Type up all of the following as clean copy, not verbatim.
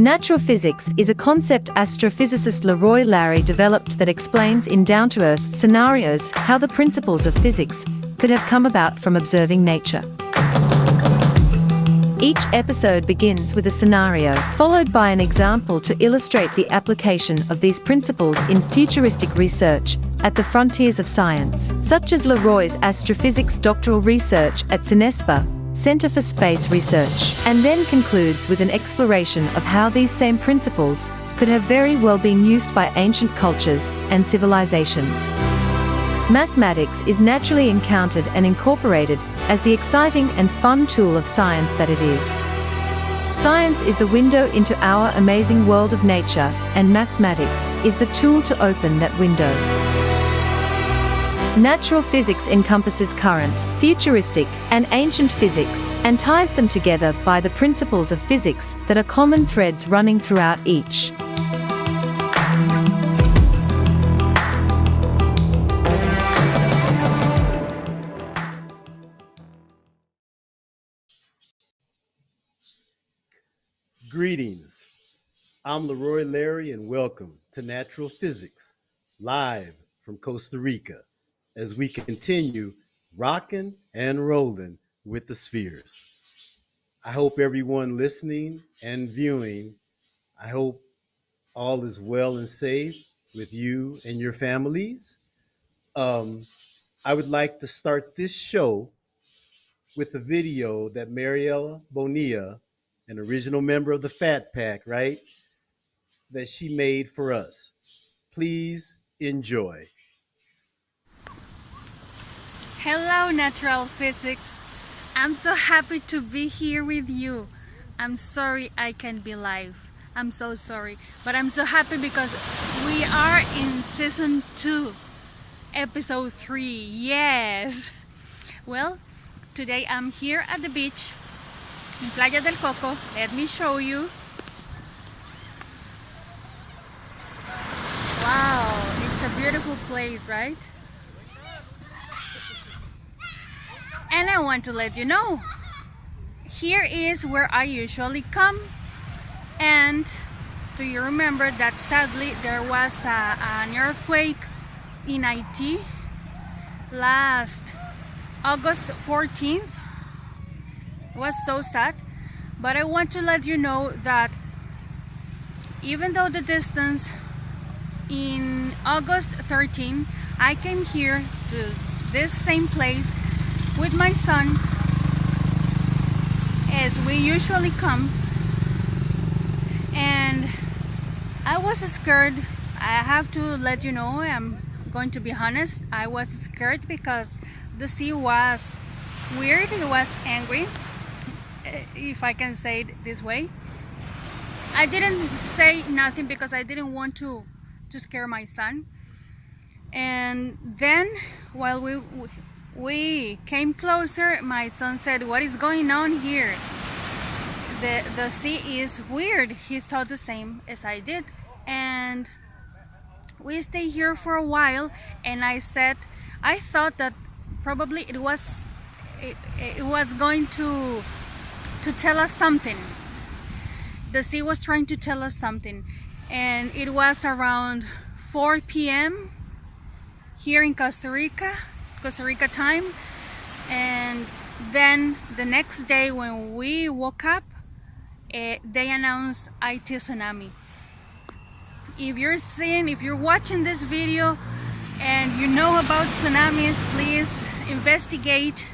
Natural physics is a concept astrophysicist Leroy Larry developed that explains in down-to-earth scenarios how the principles of physics could have come about from observing nature. Each episode begins with a scenario, followed by an example to illustrate the application of these principles in futuristic research at the frontiers of science, such as Leroy's astrophysics doctoral research at CNESPA, Center for Space Research, and then concludes with an exploration of how these same principles could have very well been used by ancient cultures and civilizations. Mathematics is naturally encountered and incorporated as the exciting and fun tool of science that it is. Science is the window into our amazing world of nature, and mathematics is the tool to open that window. Natural physics encompasses current, futuristic, and ancient physics, and ties them together by the principles of physics that are common threads running throughout each. Greetings. I'm Leroy Larry, and welcome to Natural Physics, live from Costa Rica, as we continue rocking and rolling with the spheres. I hope everyone listening and viewing, I hope all is well and safe with you and your families. I would like to start this show with a video that Mariela Bonilla, an original member of the Fat Pack, right, that she made for us. Please enjoy. Hello, Natural Physics. I'm so happy to be here with you. I'm sorry I can't be live. I'm so sorry. But I'm so happy because we are in Season 2, Episode 3. Yes! Well, today I'm here at the beach in Playa del Coco. Let me show you. Wow, it's a beautiful place, right? And I want to let you know, here is where I usually come. And do you remember that sadly there was an earthquake in Haiti last August 14th? It was so sad, but I want to let you know that even though the distance, in August 13, I came here to this same place with my son, as we usually come, and I was scared. I have to let you know, I'm going to be honest, I was scared because the sea was weird, it was angry, if I can say it this way. I didn't say nothing because I didn't want to scare my son. And then while we came closer, my son said, "What is going on here? The sea is weird." He thought the same as I did. And we stayed here for a while, and I said, I thought that probably it was going to tell us something. The sea was trying to tell us something. And it was around 4 p.m. here in Costa Rica time. And then the next day when we woke up, they announced IT tsunami. If you're watching this video and you know about tsunamis, please investigate,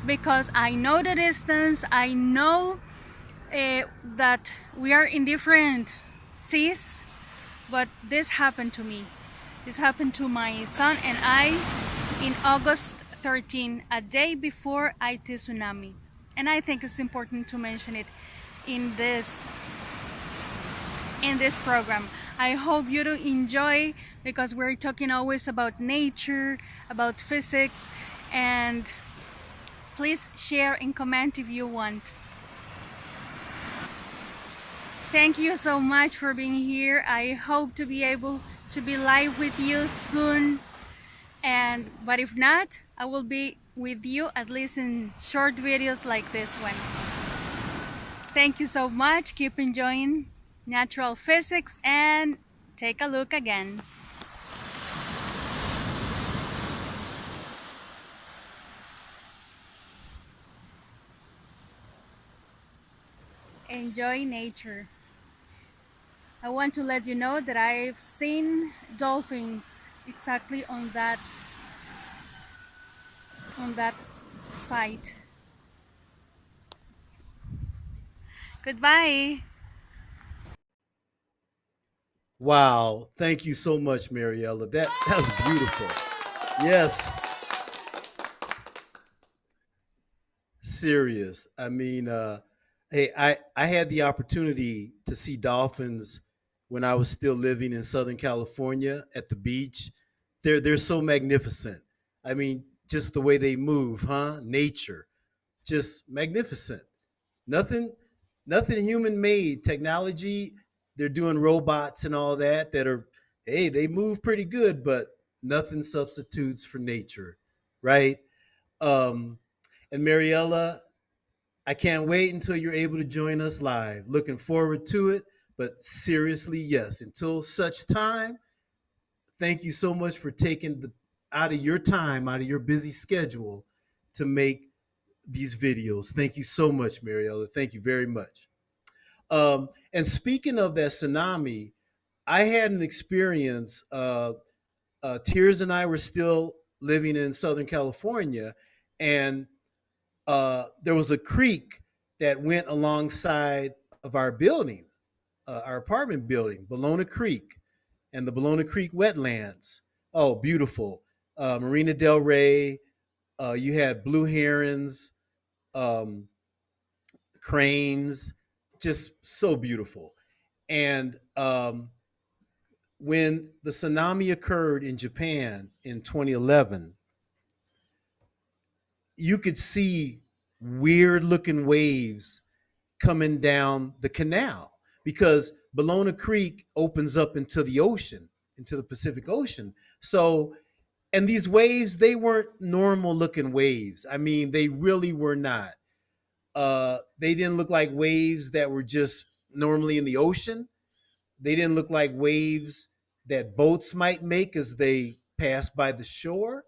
because I know the distance, I know that we are in different seas, but this happened to me. This happened to my son and I in August 13, a day before IT tsunami. And I think it's important to mention it in this program. I hope you do enjoy, because we're talking always about nature, about physics, and please share and comment if you want. Thank you so much for being here. I hope to be able to be live with you soon. But if not, I will be with you at least in short videos like this one. Thank you so much. Keep enjoying. natural physics, and take a look again. Enjoy nature. I want to let you know that I've seen dolphins exactly on that site. Goodbye. Wow. Thank you so much, Mariella. That was beautiful. Yes. Serious. I mean, hey, I had the opportunity to see dolphins when I was still living in Southern California at the beach. They're so magnificent. I mean, just the way they move, huh? Nature, just magnificent. Nothing, nothing human made. Technology, they're doing robots and all that are, hey, they move pretty good, but nothing substitutes for nature, right? Um, and Mariella, I can't wait until you're able to join us live. Looking forward to it. But seriously, yes, until such time, thank you so much for taking the out of your time, out of your busy schedule to make these videos. Thank you so much, Mariella. Thank you very much. And speaking of that tsunami, I had an experience. Tears and I were still living in Southern California, and there was a creek that went alongside of our building, our apartment building, Bologna Creek, and the Bologna Creek wetlands. Oh, beautiful. Marina Del Rey. You had blue herons, um, cranes, just so beautiful. And when the tsunami occurred in Japan in 2011, you could see weird looking waves coming down the canal because Bologna Creek opens up into the ocean, into the Pacific Ocean. So, and these waves, they weren't normal looking waves. I mean, they really were not. They didn't look like waves that were just normally in the ocean. They didn't look like waves that boats might make as they pass by the shore.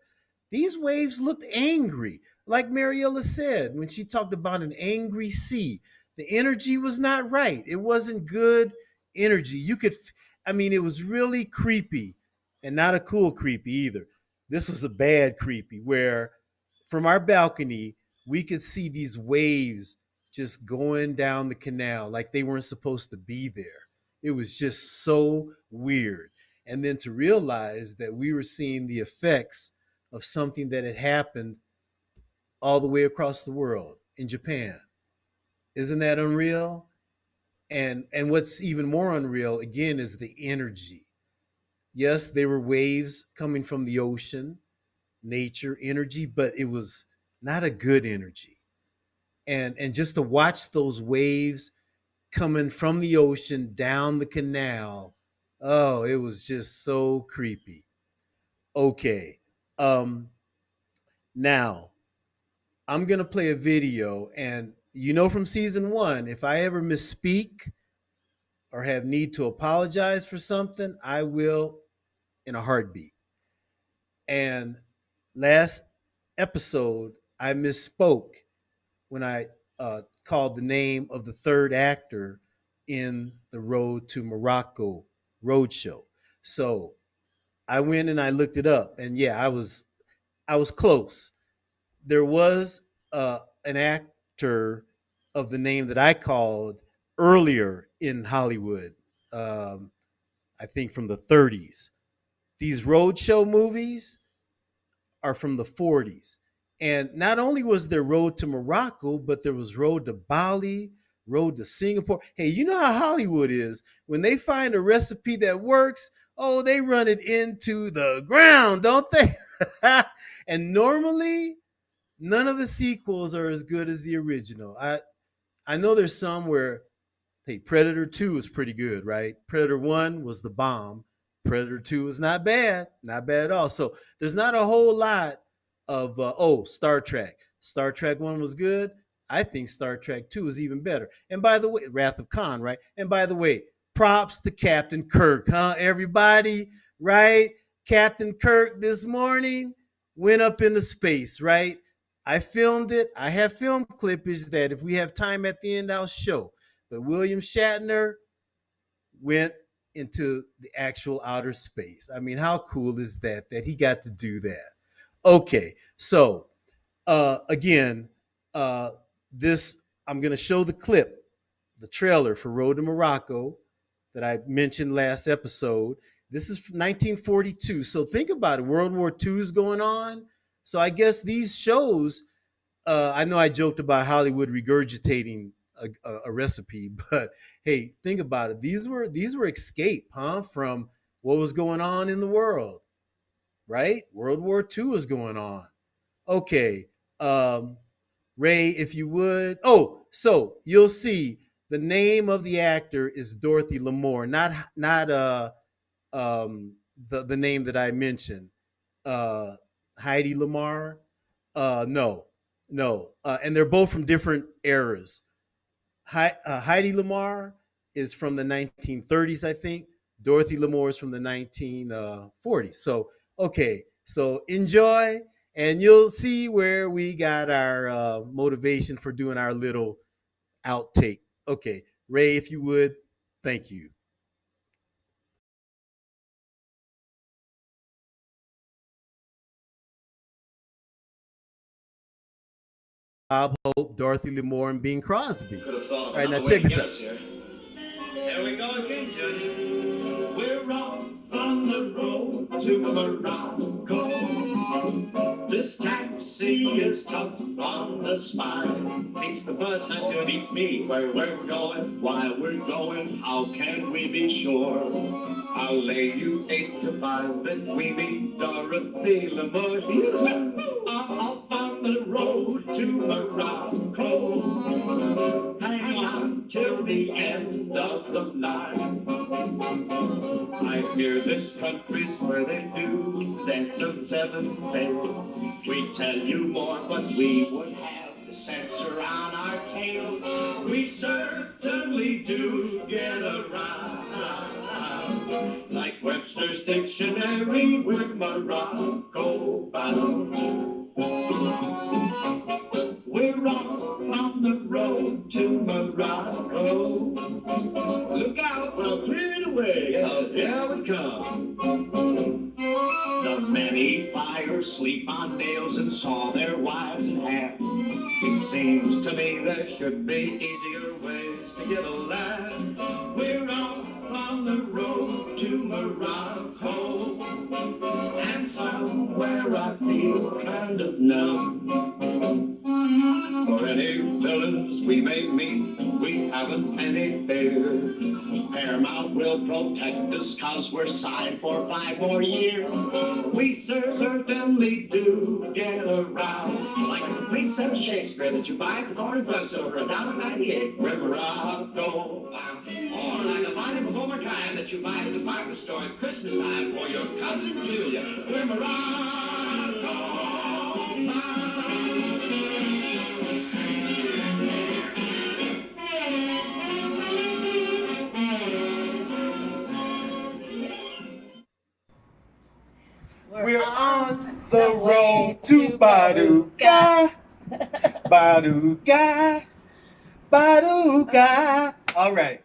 These waves looked angry. Like Mariella said, when she talked about an angry sea, the energy was not right. It wasn't good energy. I mean, it was really creepy and not a cool creepy either. This was a bad creepy where from our balcony, we could see these waves just going down the canal like they weren't supposed to be there. It was just so weird. And then to realize that we were seeing the effects of something that had happened all the way across the world in Japan. Isn't that unreal? And what's even more unreal again is the energy. Yes, there were waves coming from the ocean, nature, energy, but it was not a good energy. And just to watch those waves coming from the ocean down the canal, oh, it was just so creepy. Okay. Um Now, I'm going to play a video. And you know, from season one, if I ever misspeak or have need to apologize for something, I will in a heartbeat. And last episode, I misspoke when I called the name of the third actor in the Road to Morocco roadshow. So I went and I looked it up, and yeah, I was close. There was an actor of the name that I called earlier in Hollywood. Um, I think from the 30s. These roadshow movies are from the 40s. And not only was there Road to Morocco, but there was Road to Bali, Road to Singapore. Hey, you know how Hollywood is. When they find a recipe that works, oh, they run it into the ground, don't they? And normally, none of the sequels are as good as the original. I know there's some where, hey, Predator 2 is pretty good, right? Predator 1 was the bomb. Predator 2 is not bad, not bad at all. So there's not a whole lot of, Star Trek. Star Trek 1 was good. I think Star Trek 2 is even better. And by the way, Wrath of Khan, right? And by the way, props to Captain Kirk, huh? Everybody, right? Captain Kirk this morning went up into space, right? I filmed it. I have film clippage that if we have time at the end, I'll show. But William Shatner went into the actual outer space. I mean, how cool is that that he got to do that? Okay, so again, uh, this I'm going to show the clip, the trailer for Road to Morocco that I mentioned last episode. This is 1942. So think about it. World War II is going on. So I guess these shows, I know I joked about Hollywood regurgitating a recipe, but hey, think about it. These were escape, huh, from what was going on in the world, right? World War II was going on. Okay, um, Ray, if you would. Oh, so you'll see the name of the actor is Dorothy Lamour, not the name that I mentioned, uh, Heidi Lamar. No, no, and they're both from different eras. Heidi Lamar is from the 1930s, I think. Dorothy Lamour is from the 1940s. So, okay, so enjoy, and you'll see where we got our motivation for doing our little outtake. Okay, Ray, if you would, thank you. Bob Hope, Dorothy Lamour, and Bing Crosby. Could have thought All of right, now another way check to this get out. us here. Here we go again, Junior. We're off on the road to Morocco. This taxi is tough on the spine. Beats the bus and it beats me where we're going. Why we're going, how can we be sure? I'll lay you 8 to 5 that we meet Dorothy Lamour. Off on the road to Morocco. Hang on till the end of the line. I hear this country's where they do dance of seven veils. We tell you more, but we would have the censor on our tails. We certainly do get around. Like Webster's dictionary, we're Morocco bound. We're on the road to Morocco. Look out, well, clear the way, 'cause here we come. The many fires sleep on nails and saw their wives in half. It seems to me there should be easier ways to get a laugh. We're off on the road to Morocco, and somewhere I feel kind of numb. For any villains we may meet, we haven't any fear. Paramount will protect us cause we're signed for 5 more years. We certainly do get around. Like a complete set of Shakespeare that you buy at the corner drugstore for $1.98. We're Morocco bound. Or like a volume of Homer Kind that you buy at the department store at Christmas time for your cousin Julia. We're Morocco bound. We're on the road to Baduga. Baduga. Baduga. All right.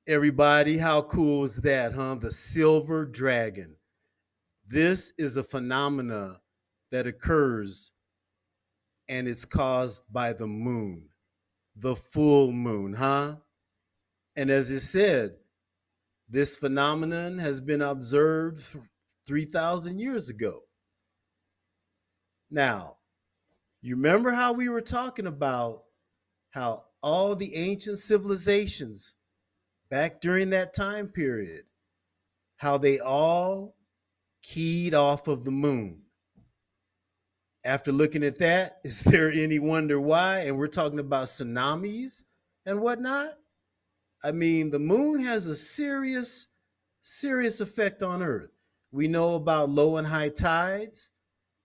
Everybody, how cool is that, huh? The silver dragon. This is a phenomena that occurs and it's caused by the moon, the full moon, huh? And as it said, this phenomenon has been observed 3,000 years ago. Now, you remember how we were talking about how all the ancient civilizations back during that time period, how they all keyed off of the moon. After looking at that, is there any wonder why? And we're talking about tsunamis and whatnot. I mean, the moon has a serious, serious effect on Earth. We know about low and high tides.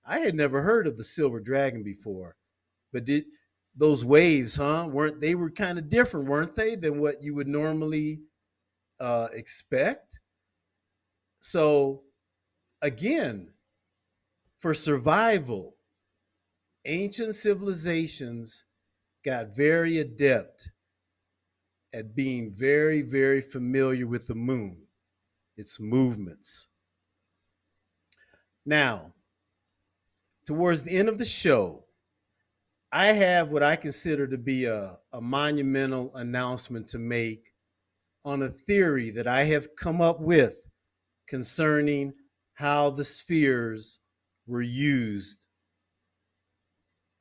I had never heard of the silver dragon before, but did those waves, huh? Weren't they were kind of different, weren't they, than what you would normally expect? So again, for survival, ancient civilizations got very adept at being very, very familiar with the moon, its movements. Now, towards the end of the show, I have what I consider to be a monumental announcement to make on a theory that I have come up with concerning how the spheres were used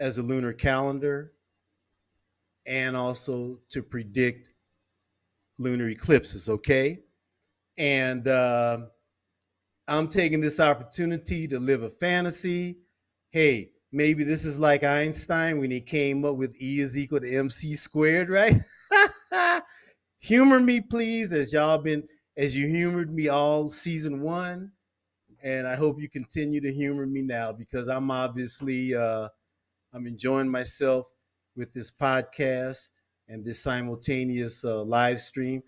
as a lunar calendar and also to predict lunar eclipses, okay? And I'm taking this opportunity to live a fantasy. Hey, maybe this is like Einstein when he came up with E is equal to MC squared, right? Humor me, please, as you humored me all season one, and I hope you continue to humor me now because I'm obviously I'm enjoying myself with this podcast and this simultaneous live stream,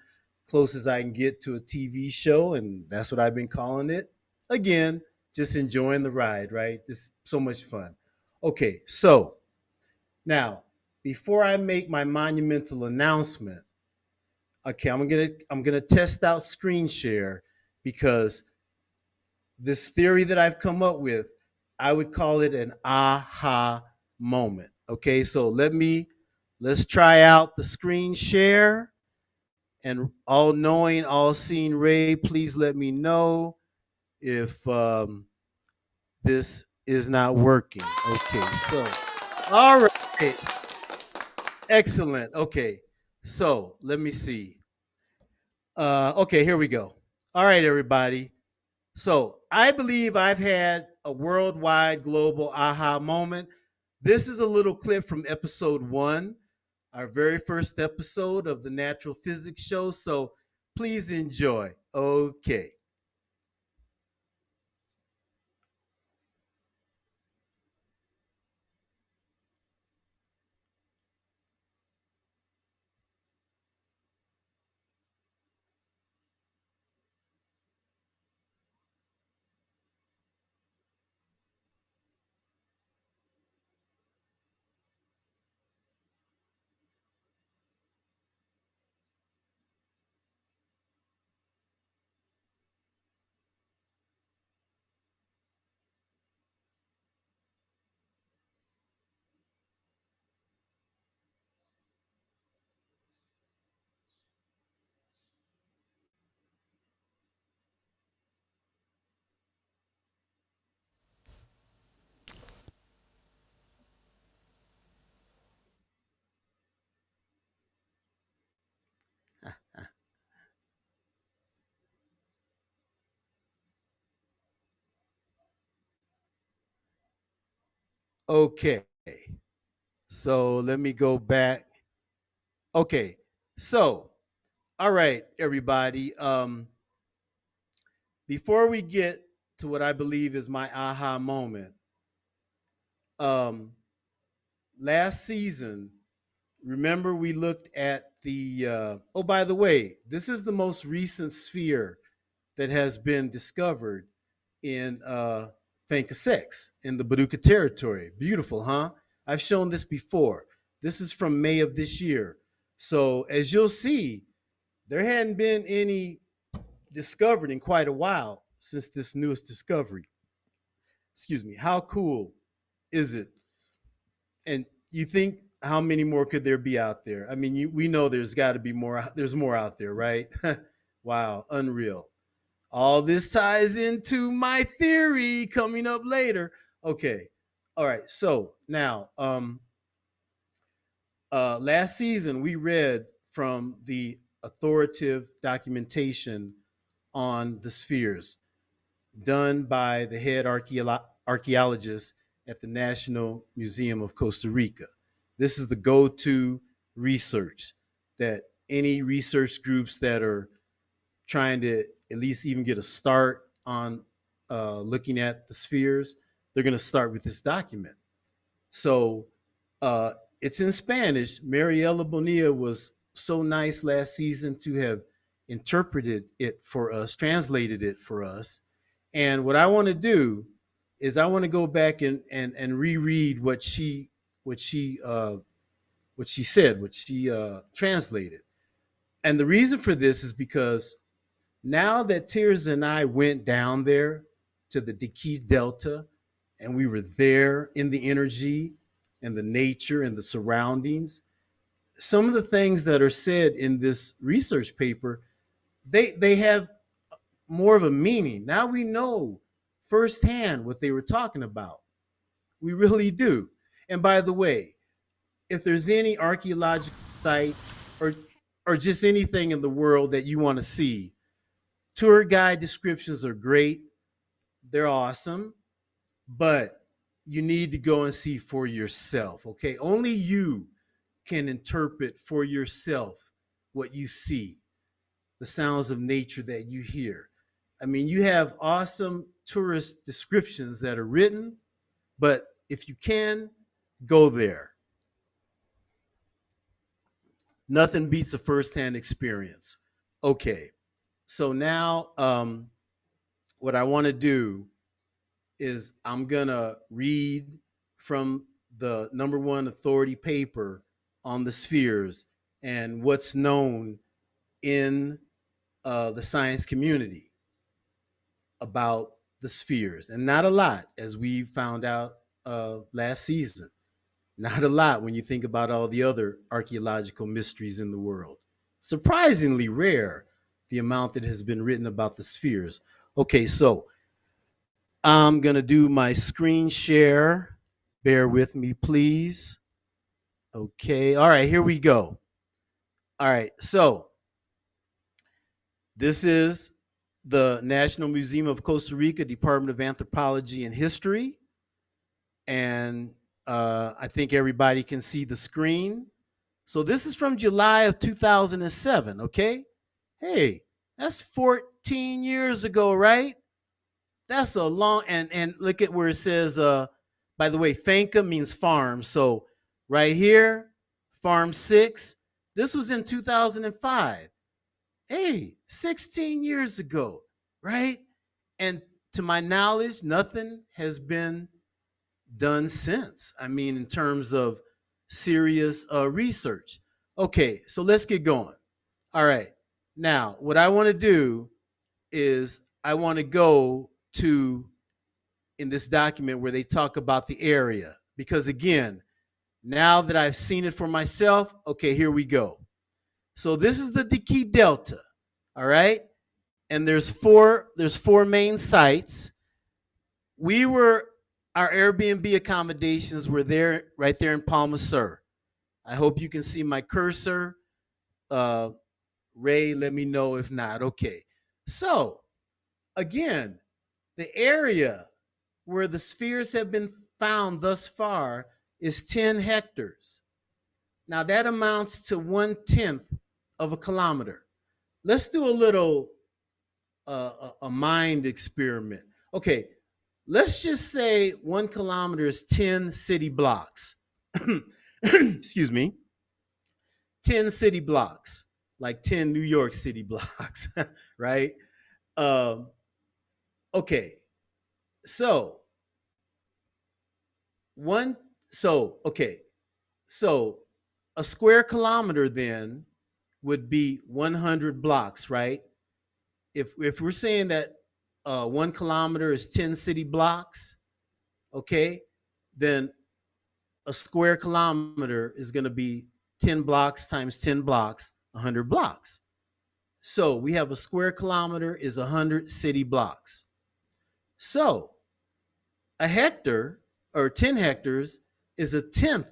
close as I can get to a TV show, and that's what I've been calling it. Again, just enjoying the ride, right? It's so much fun. Okay, so now before I make my monumental announcement, okay, I'm gonna test out screen share because this theory that I've come up with, I would call it an aha moment. Okay, so let's try out the screen share. And all knowing, all seeing Ray, please let me know if this is not working. Okay, so all right, excellent. Okay, so let me see. Okay, here we go. All right, everybody. So I believe I've had a worldwide global aha moment. This is a little clip from episode one, our very first episode of the Natural Physics Show. So please enjoy. Okay. Okay. So let me go back. Okay. So, all right, everybody. Before we get to what I believe is my aha moment, um, last season, remember we looked at the, oh, by the way, this is the most recent sphere that has been discovered in Fanka 6 in the Paducah territory. Beautiful, huh? I've shown this before. This is from May of this year. So as you'll see, There hadn't been any discovered in quite a while since this newest discovery. Excuse me. How cool is it? And you think how many more could there be out there? I mean, we know there's got to be more. There's more out there, right? Wow, unreal. All this ties into my theory coming up later. Okay. All right. So now, last season we read from the authoritative documentation on the spheres done by the head archaeologist at the National Museum of Costa Rica. This is the go-to research that any research groups that are trying to at least even get a start on looking at the spheres, they're going to start with this document. So it's in Spanish. Mariela Bonilla was so nice last season to have interpreted it for us, translated it for us. And what I want to do is I want to go back and reread what she what she said, what she translated. And the reason for this is because now that Tears and I went down there to the Diquis Delta and we were there in the energy and the nature and the surroundings, some of the things that are said in this research paper, they have more of a meaning. Now we know firsthand what they were talking about. We really do. And by the way, if there's any archaeological site or or just anything in the world that you want to see, tour guide descriptions are great. They're awesome, but you need to go and see for yourself, okay? Only you can interpret for yourself what you see, the sounds of nature that you hear. I mean, you have awesome tourist descriptions that are written, but if you can, go there. Nothing beats a firsthand experience. Okay, so now what I want to do is I'm gonna read from the number one authority paper on the spheres and what's known in the science community about the spheres, and not a lot, as we found out last season. Not a lot when you think about all the other archaeological mysteries in the world. Surprisingly rare, the amount that has been written about the spheres. Okay, so I'm going to do my screen share. Bear with me, please. Okay, all right, here we go. All right, so this is the National Museum of Costa Rica, Department of Anthropology and History. And I think everybody can see the screen. So this is from July of 2007, okay? Hey, that's 14 years ago, right? That's a long, and look at where it says, by the way, Fanca means farm. So right here, farm 6, this was in 2005. Hey, 16 years ago, right? And to my knowledge, nothing has been done since. I mean, in terms of serious research. Okay, so let's get going. All right. Now, what I want to do is I want to go to in this document where they talk about the area. Because again, now that I've seen it for myself, okay, here we go. So this is the Diquis Delta. All right. And there's four main sites. We were Our Airbnb accommodations were there, right there in Palma Sur. I hope you can see my cursor. Ray, let me know if not. Okay. So, again, the area where the spheres have been found thus far is 10 hectares. Now, that amounts to 1/10 of a kilometer. Let's do a little a mind experiment. Okay, let's just say 1 kilometer is 10 city blocks. Excuse me. 10 city blocks, like 10 New York City blocks, right? Um, okay, so one, so, okay, so a square kilometer then would be 100 blocks, right? If we're saying that 1 kilometer is 10 city blocks, okay, then a square kilometer is going to be 10 blocks times 10 blocks, 100 blocks. So we have a square kilometer is 100 city blocks. So a hectare or 10 hectares is a tenth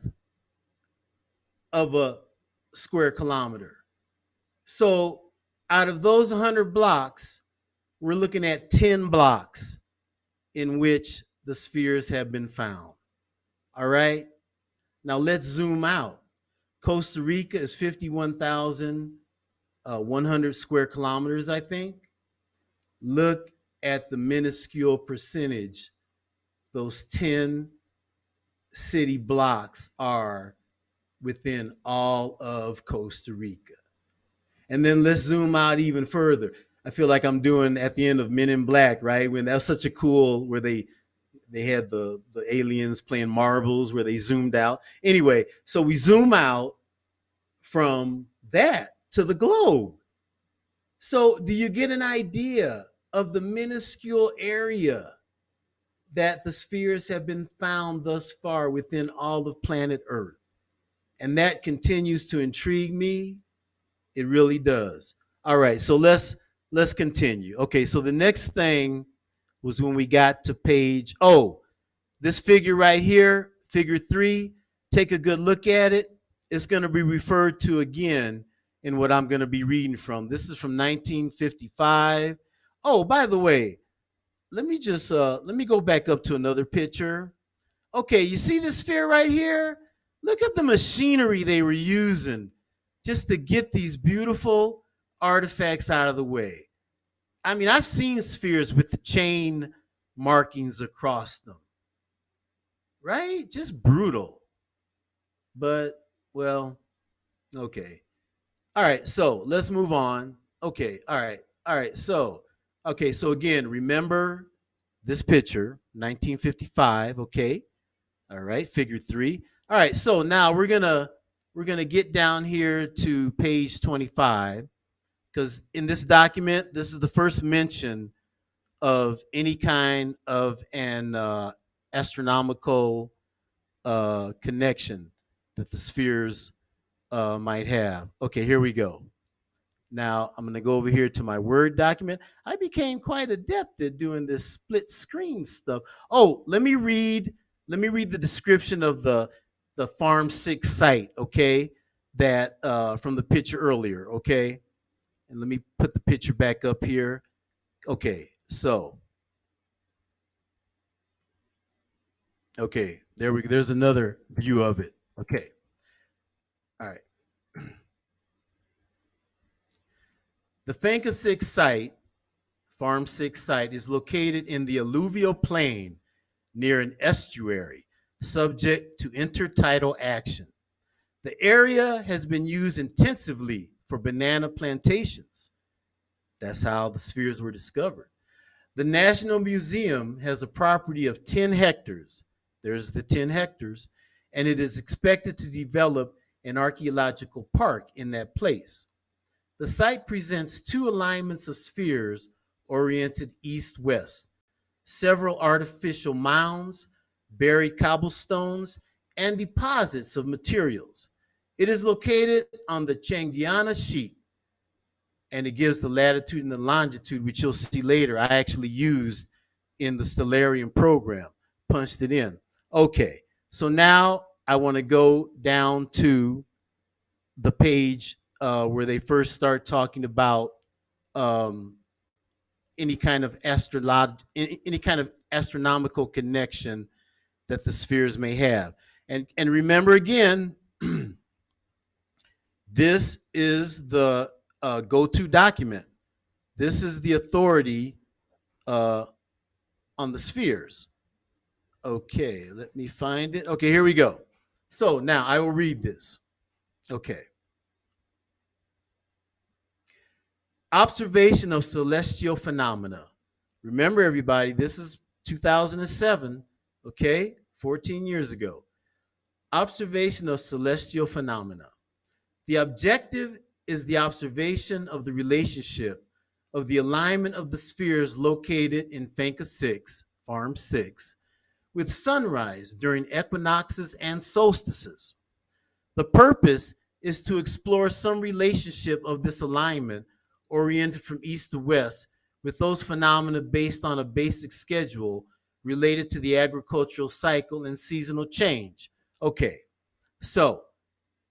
of a square kilometer. So out of those 100 blocks, we're looking at 10 blocks in which the spheres have been found. All right. Now let's zoom out. Costa Rica is 51,100 square kilometers, I think. Look at the minuscule percentage those 10 city blocks are within all of Costa Rica. And then let's zoom out even further. I feel like I'm doing at the end of Men in Black, right? When that was such a cool where they had the aliens playing marbles where they zoomed out. Anyway, so we zoom out from that to the globe. So do you get an idea of the minuscule area that the spheres have been found thus far within all of planet Earth? And that continues to intrigue me. It really does. All right, so let's continue. Okay, so the next thing was when we got to page, this figure right here, figure 3, take a good look at it. It's going to be referred to again in what I'm going to be reading from. This is from 1955. Oh, by the way, let me go back up to another picture. Okay, you see this sphere right here? Look at the machinery they were using just to get these beautiful artifacts out of the way. I mean, I've seen spheres with the chain markings across them, right? Just brutal. But, well, okay. All right, so let's move on. Okay, all right. All right, so, okay, so again, remember this picture, 1955, okay? All right, figure 3. All right, so now we're gonna get down here to page 25 because in this document, this is the first mention of any kind of an astronomical connection that the spheres might have. Okay, here we go. Now I'm going to go over here to my Word document. I became quite adept at doing this split screen stuff. Oh, let me read the description of the Farm 6 site, okay? That from the picture earlier, okay? And let me put the picture back up here. Okay, so okay, there we go. There's another view of it. Okay. All right. The Fanka 6 site, Farm 6 site, is located in the alluvial plain near an estuary, subject to intertidal action. The area has been used intensively for banana plantations. That's how the spheres were discovered. The National Museum has a property of 10 hectares. There's the 10 hectares, and it is expected to develop an archaeological park in that place. The site presents 2 alignments of spheres oriented east-west, several artificial mounds, buried cobblestones, and deposits of materials. It is located on the Changiana sheet, and it gives the latitude and the longitude, which you'll see later. I actually used in the Stellarium program, punched it in. Okay, so now I want to go down to the page where they first start talking about um, any kind of astronomical connection that the spheres may have. And remember again, this is the go-to document. This is the authority on the spheres. Okay, let me find it. Okay, here we go. So now I will read this. Okay. Observation of celestial phenomena. Remember, everybody, this is 2007, okay? 14 years ago. Observation of celestial phenomena. The objective is the observation of the relationship of the alignment of the spheres located in Fanka 6, Farm 6, with sunrise during equinoxes and solstices. The purpose is to explore some relationship of this alignment oriented from east to west with those phenomena based on a basic schedule related to the agricultural cycle and seasonal change. Okay, so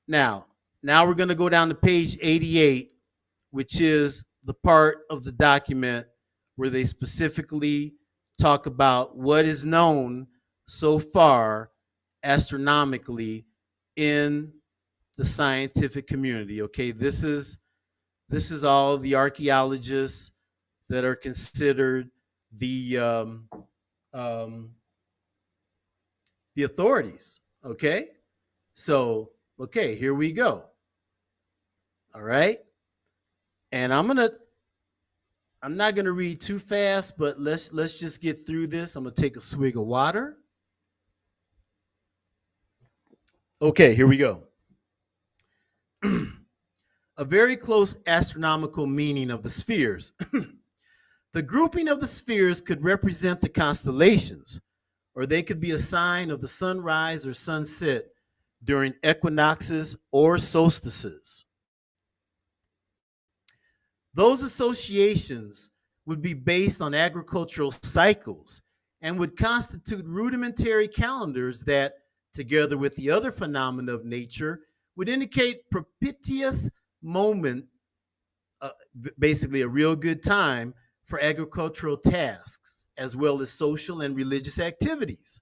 now, now we're going to go down to page 88, which is the part of the document where they specifically talk about what is known so far astronomically in the scientific community. Okay, this is all the archaeologists that are considered the um, the authorities. Okay, so okay, here we go. All right, and I'm not gonna read too fast, but let's just get through this. I'm gonna take a swig of water. Okay, here we go. A very close astronomical meaning of the spheres. The grouping of the spheres could represent the constellations, or they could be a sign of the sunrise or sunset during equinoxes or solstices. Those associations would be based on agricultural cycles and would constitute rudimentary calendars that, together with the other phenomena of nature, would indicate propitious moment, basically a real good time for agricultural tasks, as well as social and religious activities.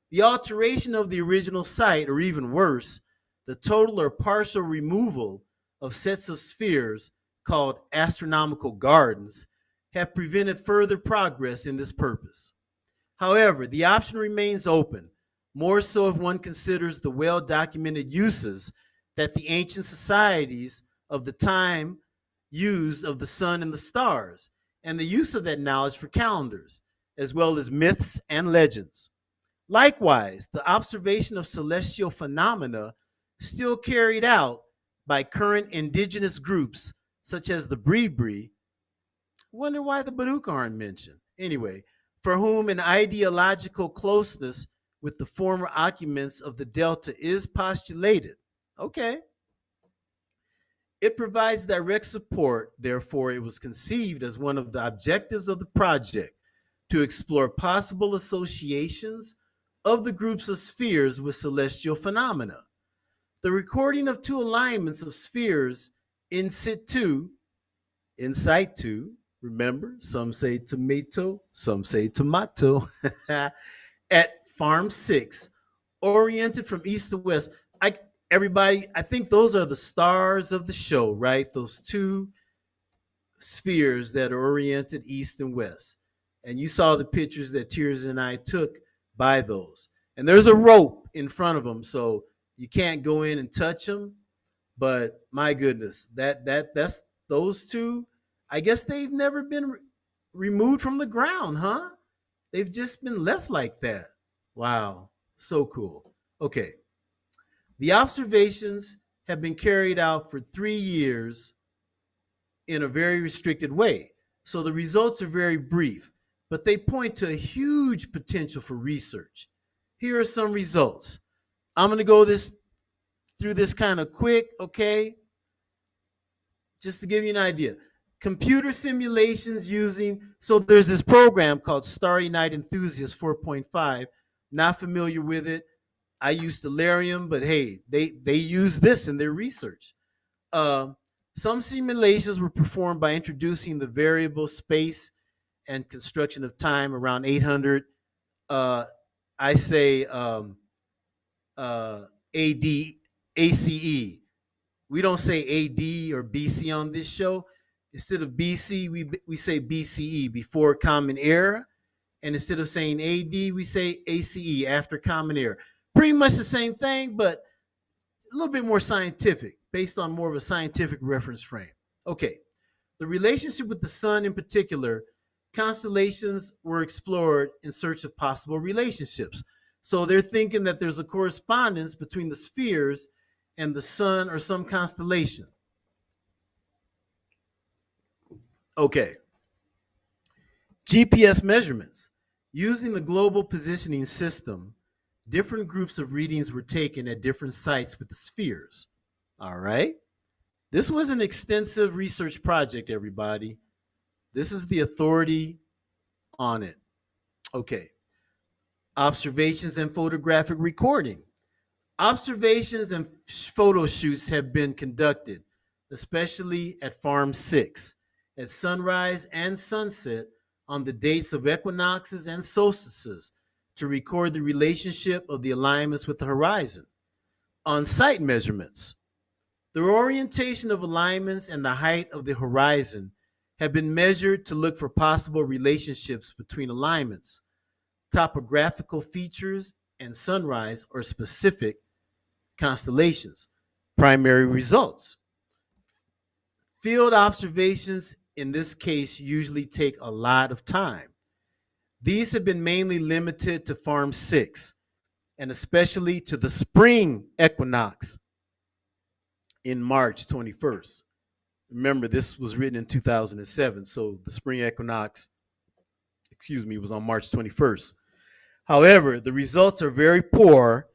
The alteration of the original site, or even worse, the total or partial removal of sets of spheres called astronomical gardens, have prevented further progress in this purpose. However, the option remains open, more so if one considers the well documented uses that the ancient societies of the time used of the sun and the stars, and the use of that knowledge for calendars, as well as myths and legends. Likewise, the observation of celestial phenomena still carried out by current indigenous groups such as the Bribri. Wonder why the Baduk aren't mentioned. Anyway, for whom an ideological closeness with the former occupants of the Delta is postulated. Okay. It provides direct support, therefore, it was conceived as one of the objectives of the project to explore possible associations of the groups of spheres with celestial phenomena. The recording of two alignments of spheres in situ, in situ, remember, some say tomato, some say tomato, at Farm 6, oriented from east to west. Everybody, I think those are the stars of the show, right? Those two spheres that are oriented east and west. And you saw the pictures that Tears and I took by those. And there's a rope in front of them, so you can't go in and touch them. But my goodness, that's those two. I guess they've never been removed from the ground, huh? They've just been left like that. Wow, so cool. Okay, the observations have been carried out for 3 years in a very restricted way. So the results are very brief, but they point to a huge potential for research. Here are some results. I'm going to go through this kind of quick, okay? Just to give you an idea. Computer simulations using, so there's this program called Starry Night Enthusiast 4.5. Not familiar with it. I use Stellarium, but hey, they use this in their research. Uh, some simulations were performed by introducing the variable space and construction of time around 800. Uh, I say AD, ACE. We don't say AD or BC on this show. Instead of BC, we say BCE, before Common Era. And instead of saying AD, we say ACE, after Common Era. Pretty much the same thing, but a little bit more scientific, based on more of a scientific reference frame. Okay, the relationship with the sun in particular, constellations were explored in search of possible relationships. So they're thinking that there's a correspondence between the spheres and the sun or some constellation. Okay, GPS measurements. Using the global positioning system, different groups of readings were taken at different sites with the spheres. All right. This was an extensive research project, everybody. This is the authority on it. Okay. Observations and photographic recording. Observations and photo shoots have been conducted, especially at Farm 6, at sunrise and sunset on the dates of equinoxes and solstices to record the relationship of the alignments with the horizon. On site measurements, the orientation of alignments and the height of the horizon have been measured to look for possible relationships between alignments, topographical features, and sunrise or specific constellations. Primary results. Field observations in this case usually take a lot of time. These have been mainly limited to Farm 6 and especially to the spring equinox in March 21st. Remember, this was written in 2007, so the spring equinox, was on March 21st. However, the results are very poor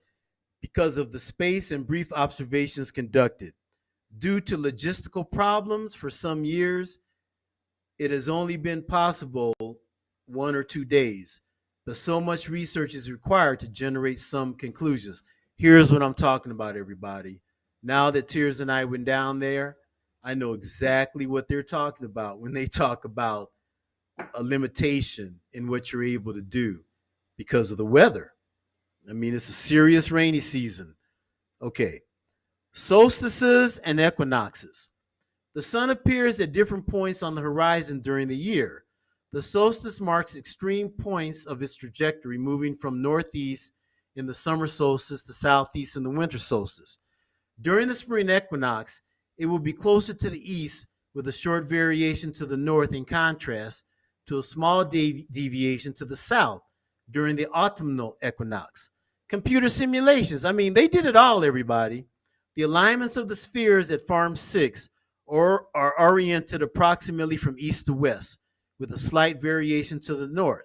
because of the space and brief observations conducted. Due to logistical problems for some years, it has only been possible 1 or 2 days, but so much research is required to generate some conclusions. Here's what I'm talking about, everybody. Now that Tears and I went down there, I know exactly what they're talking about when they talk about a limitation in what you're able to do because of the weather. I mean, it's a serious rainy season. Okay, solstices and equinoxes. The sun appears at different points on the horizon during the year. The solstice marks extreme points of its trajectory, moving from northeast in the summer solstice to southeast in the winter solstice. During the spring equinox, it will be closer to the east with a short variation to the north in contrast to a small deviation to the south during the autumnal equinox. Computer simulations, I mean, they did it all, everybody. The alignments of the spheres at Farm 6 are oriented approximately from east to west, with a slight variation to the north,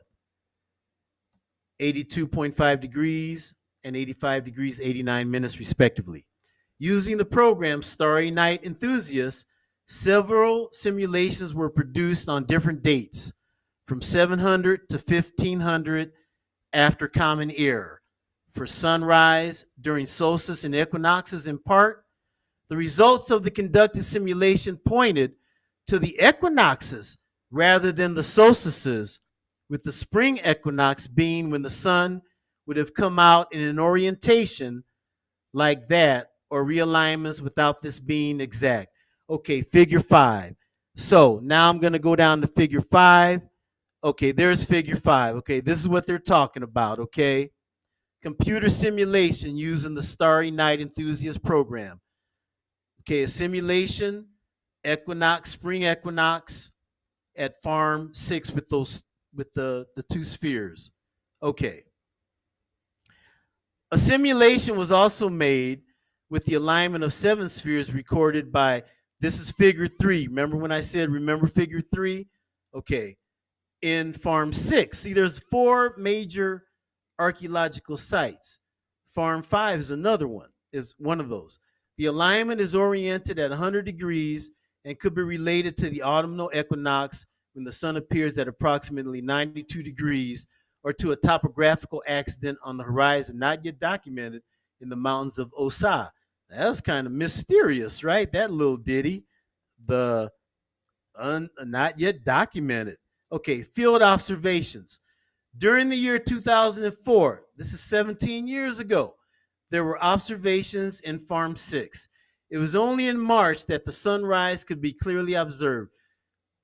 82.5 degrees and 85 degrees 89 minutes respectively. Using the program Starry Night Enthusiast, several simulations were produced on different dates, from 700 to 1500 after Common Era, for sunrise, during solstice and equinoxes in part. The results of the conducted simulation pointed to the equinoxes rather than the solstices, with the spring equinox being when the sun would have come out in an orientation like that, or realignments without this being exact. Okay, figure 5. So now I'm going to go down to figure 5. Okay, there's figure 5. Okay, this is what they're talking about. Okay, computer simulation using the Starry Night Enthusiast program. Okay, a simulation, equinox, spring equinox at Farm 6 with the two spheres. Okay. A simulation was also made with the alignment of 7 spheres recorded by, this is figure 3. Remember when I said remember figure 3? Okay. In Farm 6. See, there's 4 major archaeological sites. Farm 5 is another one, is one of those. The alignment is oriented at 100 degrees and could be related to the autumnal equinox when the sun appears at approximately 92 degrees, or to a topographical accident on the horizon not yet documented in the mountains of Osa. That's kind of mysterious, right? That little ditty, the not yet documented. Okay, field observations. During the year 2004, this is 17 years ago, there were observations in Farm 6. It was only in March that the sunrise could be clearly observed.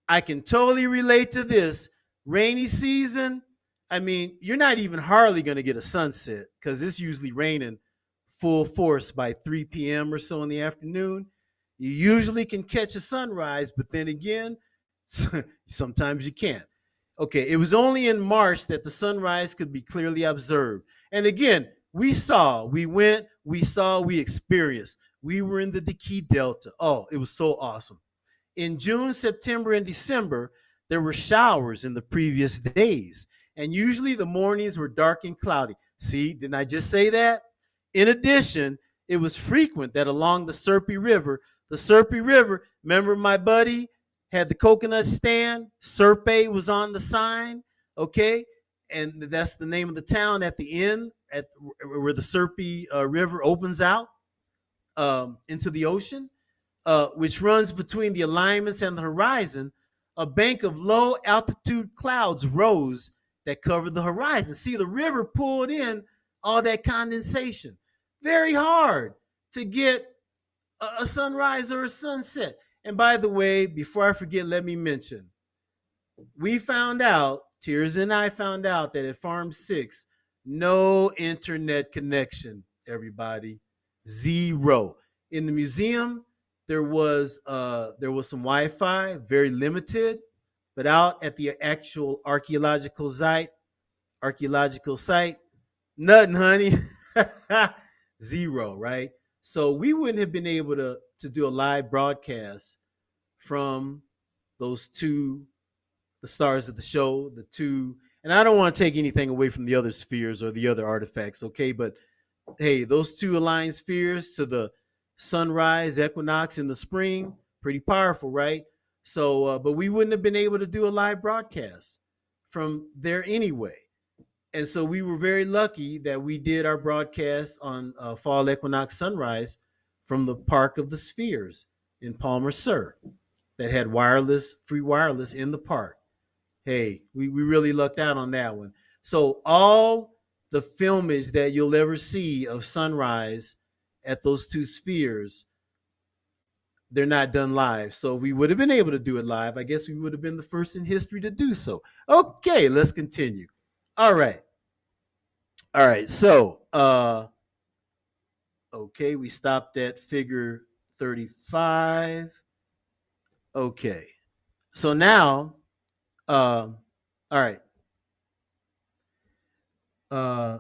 I can totally relate to this. Rainy season, I mean, you're not even hardly going to get a sunset because it's usually raining full force by 3 p.m. or so in the afternoon. You usually can catch a sunrise, but then again, sometimes you can't. Okay, it was only in March that the sunrise could be clearly observed. And again, we saw, we went, we saw, we experienced. We were in the Diqui Delta. Oh, it was so awesome. In June, September, and December, there were showers in the previous days, and usually the mornings were dark and cloudy. See, didn't I just say that? In addition, it was frequent that along the Serpy River, remember my buddy had the coconut stand, Serpe was on the sign, okay? And that's the name of the town at the end, at where the Serpy River opens out into the ocean, which runs between the alignments and the horizon. A bank of low altitude clouds rose that covered the horizon. See, the river pulled in all that condensation. Very hard to get a sunrise or a sunset. And by the way, before I forget, let me mention we found out, Tears and I found out that at Farm 6, no internet connection, everybody. Zero. In the museum, there was some Wi-Fi, very limited, but out at the actual archaeological site, nothing, honey. Zero, right? So we wouldn't have been able to do a live broadcast from those two, the stars of the show, the two, and I don't want to take anything away from the other spheres or the other artifacts, okay? But hey, those two aligned spheres to the sunrise, equinox in the spring, pretty powerful, right? So, but we wouldn't have been able to do a live broadcast from there anyway. And so we were very lucky that we did our broadcast on fall equinox sunrise from the Park of the Spheres in Palmer, Sur, that had free wireless in the park. Hey, we really lucked out on that one. So all the filmage that you'll ever see of sunrise at those two spheres, they're not done live. So we would have been able to do it live. I guess we would have been the first in history to do so. Okay, let's continue. All right. All right. So okay, we stopped at figure 35. Okay. So now all right. Uh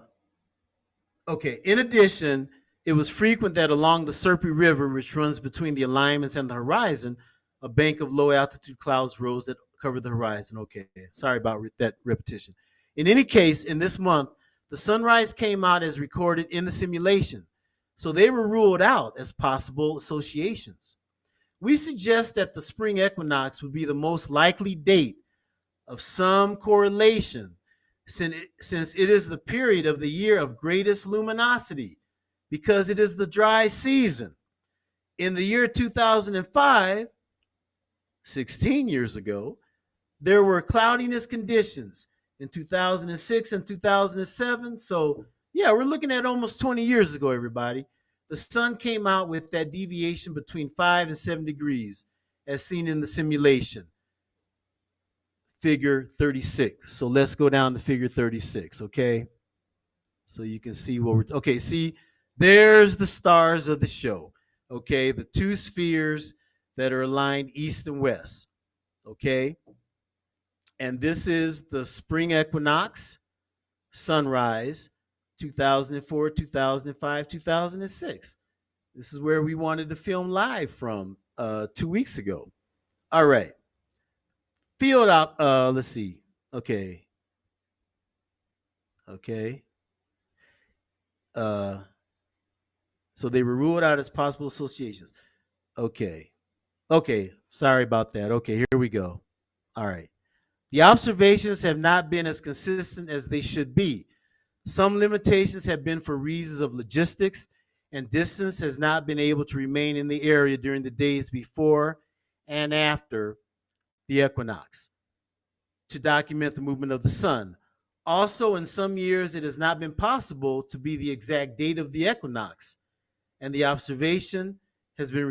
Okay, in addition, it was frequent that along the Serpy River, which runs between the alignments and the horizon, a bank of low altitude clouds rose that covered the horizon. Okay, sorry about that repetition. In any case, in this month, the sunrise came out as recorded in the simulation, so they were ruled out as possible associations. We suggest that the spring equinox would be the most likely date of some correlation, since it is the period of the year of greatest luminosity, because it is the dry season. In the year 2005, 16 years ago, there were cloudiness conditions in 2006 and 2007. So, yeah, we're looking at almost 20 years ago, everybody. The sun came out with that deviation between 5 and 7 degrees, as seen in the simulation figure 36. So let's go down to figure 36, okay? So you can see what we're, okay, see, there's the stars of the show, okay? The two spheres that are aligned east and west, okay? And this is the spring equinox, sunrise, 2004, 2005, 2006. This is where we wanted to film live from 2 weeks ago. All right. Field out, let's see. Okay. Okay. Uh, so they were ruled out as possible associations. Okay. Okay. Sorry about that. Okay, here we go. All right. The observations have not been as consistent as they should be. Some limitations have been for reasons of logistics, and distance has not been able to remain in the area during the days before and after the equinox to document the movement of the sun. Also, in some years, it has not been possible to be the exact date of the equinox, and the observation has been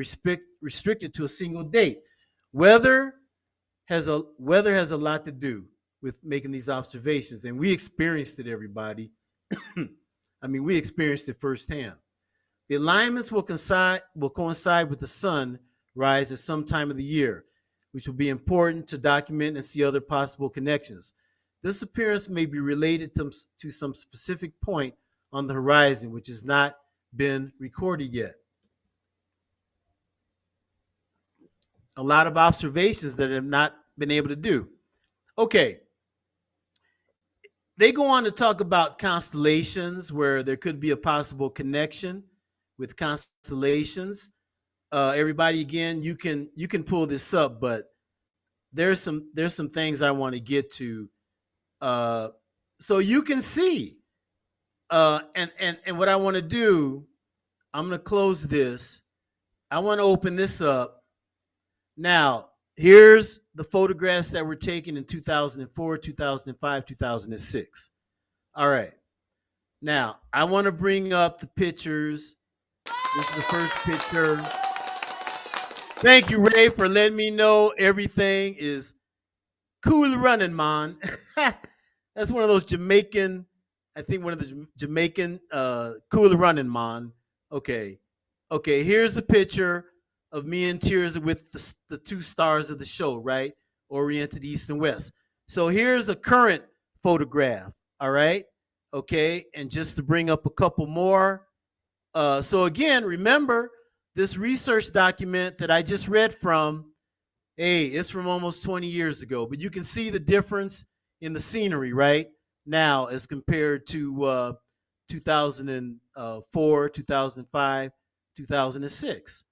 restricted to a single date. Weather has a lot to do with making these observations, and we experienced it, everybody. I mean, we experienced it firsthand. The alignments will coincide with the sun rise at some time of the year, which will be important to document and see other possible connections. This appearance may be related to some specific point on the horizon, which has not been recorded yet. a lot of observations that have not been able to do. Okay, they go on to talk about constellations where there could be a possible connection with constellations. Everybody, again, you can pull this up, but there's some things I want to get to, uh, so you can see. And what I want to do, I'm going to close this. I want to open this up. Now, here's the photographs that were taken in 2004, 2005, 2006. All right. Now, I want to bring up the pictures. This is the first picture. Thank you, Ray, for letting me know everything is cool running, man. That's one of those Jamaican, I think one of the Jamaican cool running, man. Okay. Okay, here's a picture of me in tears with the two stars of the show, right? Oriented East and West. So here's a current photograph, all right? Okay, and just to bring up a couple more. So again, remember this research document that I just read from, hey, it's from almost 20 years ago, but you can see the difference in the scenery, right? Now, as compared to 2004, 2005, 2006.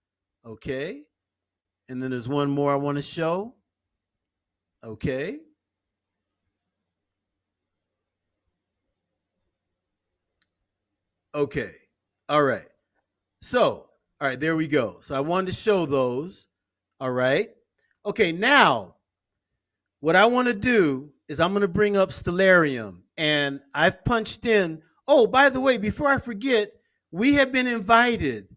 Okay. And then there's one more I want to show. Okay. Okay. All right. So, all right, there we go. So I wanted to show those. All right. Okay, now what I want to do is I'm going to bring up Stellarium, and I've punched in. Oh, by the way, before I forget, we have been invited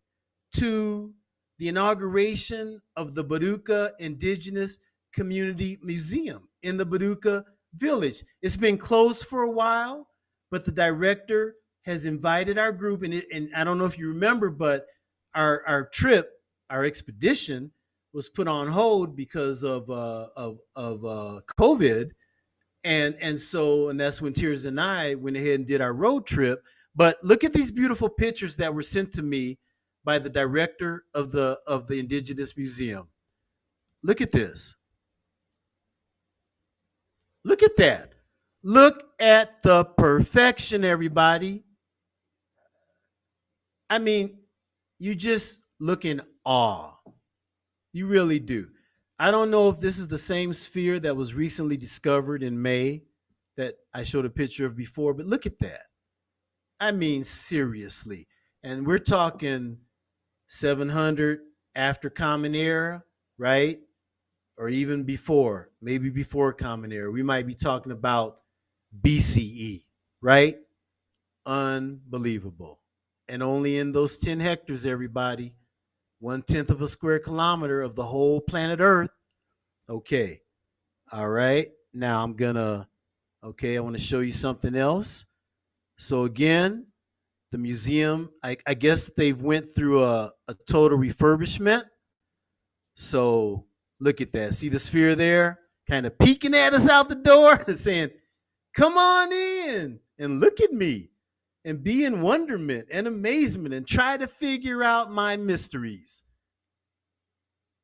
to the inauguration of the Baduka Indigenous Community Museum in the Baduka Village. It's been closed for a while, but the director has invited our group, and I don't know if you remember, but our trip, our expedition, was put on hold because of COVID, and that's when Tears and I went ahead and did our road trip. But look at these beautiful pictures that were sent to me by the director of the Indigenous Museum. Look at this. Look at that. Look at the perfection, everybody. I mean, you just look in awe. You really do. I don't know if this is the same sphere that was recently discovered in May that I showed a picture of before, but look at that. I mean, seriously. And we're talking 700 after Common Era, right? Or even before, maybe before Common Era. We might be talking about BCE, right? Unbelievable. And only in those 10 hectares, everybody, 1/10 of a square kilometer of the whole planet Earth. Okay. All right. Now I want to show you something else. So again, the museum, I guess they've went through a total refurbishment. So look at that. See the sphere there? Kind of peeking at us out the door and saying, come on in and look at me and be in wonderment and amazement and try to figure out my mysteries.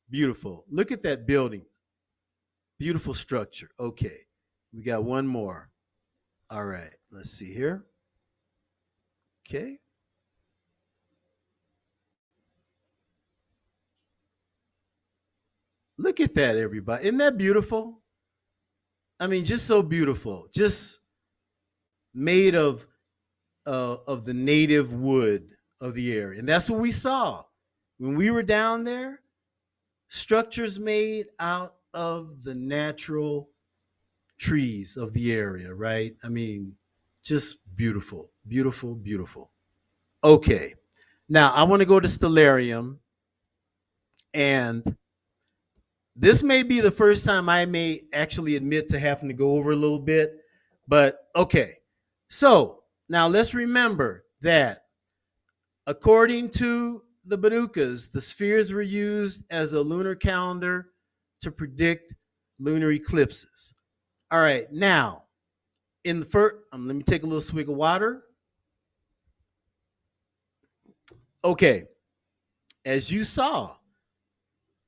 Beautiful. Look at that building. Beautiful structure. Okay. We got one more. All right. Let's see here. Okay. Look at that, everybody. Isn't that beautiful? I mean, just so beautiful. Just made of the native wood of the area. And that's what we saw when we were down there. Structures made out of the natural trees of the area, right? I mean, just beautiful, beautiful, beautiful. Okay. Now I want to go to Stellarium, and this may be the first time I may actually admit to having to go over a little bit, but okay. So now let's remember that according to the Badukas, the spheres were used as a lunar calendar to predict lunar eclipses. All right, now in the first, let me take a little swig of water. Okay, as you saw,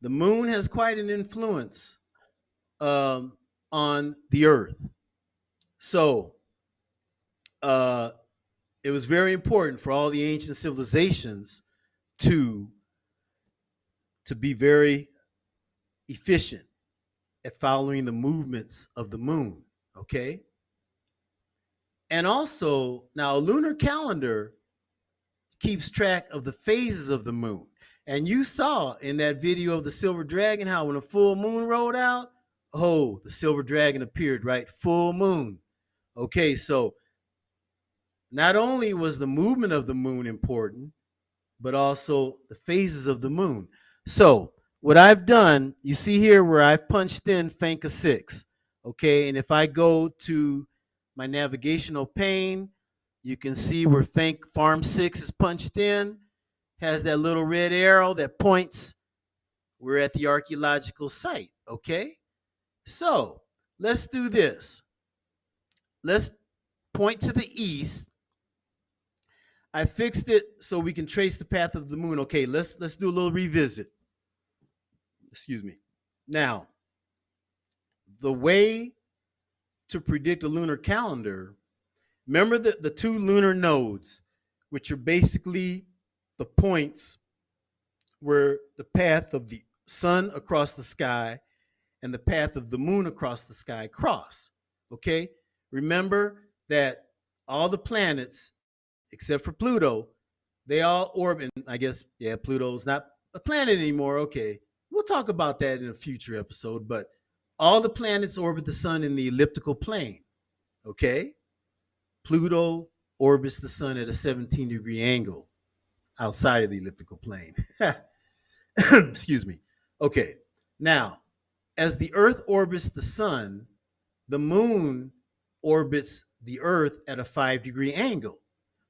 The moon has quite an influence um, on the earth. So uh, it was very important for all the ancient civilizations to be very efficient at following the movements of the moon. Okay. And also, now a lunar calendar keeps track of the phases of the moon. And you saw in that video of the silver dragon how when a full moon rolled out, oh, the silver dragon appeared, right? Full moon. Okay, so not only was the movement of the moon important, but also the phases of the moon. So what I've done, you see here where I've punched in Fanka 6. Okay, and if I go to my navigational pane, you can see where Farm 6 is punched in, has that little red arrow that points. We're at the archaeological site. Okay, so let's do this. Let's point to the east. I fixed it so we can trace the path of the moon. Okay, let's do a little revisit. Excuse me. Now, the way to predict a lunar calendar, remember the two lunar nodes, which are basically the points where the path of the sun across the sky and the path of the moon across the sky cross. Okay? Remember that all the planets, except for Pluto, they all orbit. I guess, yeah, Pluto's not a planet anymore. Okay. We'll talk about that in a future episode, but all the planets orbit the sun in the elliptical plane. Okay? Pluto orbits the sun at a 17-degree angle outside of the elliptical plane. Excuse me. Okay. Now, as the Earth orbits the sun, the moon orbits the Earth at a 5-degree angle.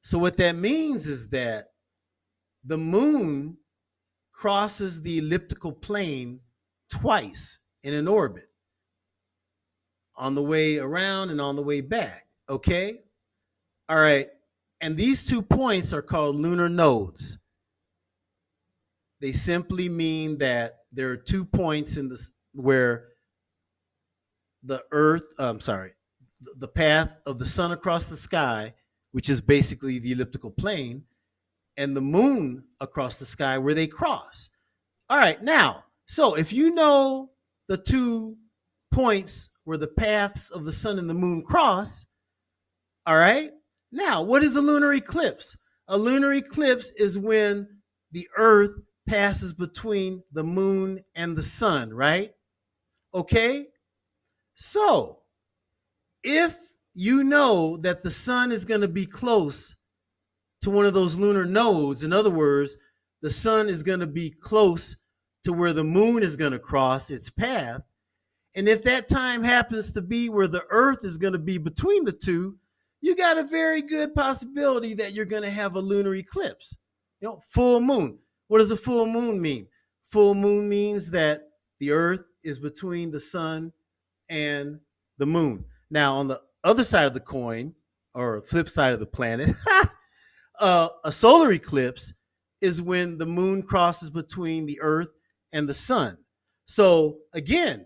So what that means is that the moon crosses the elliptical plane twice in an orbit, on the way around and on the way back. Okay? All right. And these 2 points are called lunar nodes. They simply mean that there are 2 points in this where the Earth, the path of the sun across the sky, which is basically the elliptical plane, and the moon across the sky where they cross. All right, now, so if you know the 2 points where the paths of the sun and the moon cross, all right, now what is a lunar eclipse? A lunar eclipse is when the Earth passes between the moon and the sun, right? Okay, so if you know that the sun is going to be close to one of those lunar nodes, in other words, the sun is going to be close to where the moon is going to cross its path, and if that time happens to be where the Earth is going to be between the two, you got a very good possibility that you're going to have a lunar eclipse. You know, full moon. What does a full moon mean? Full moon means that the Earth is between the sun and the moon. Now, on the other side of the coin, or flip side of the planet, a solar eclipse is when the moon crosses between the Earth and the sun. So, again,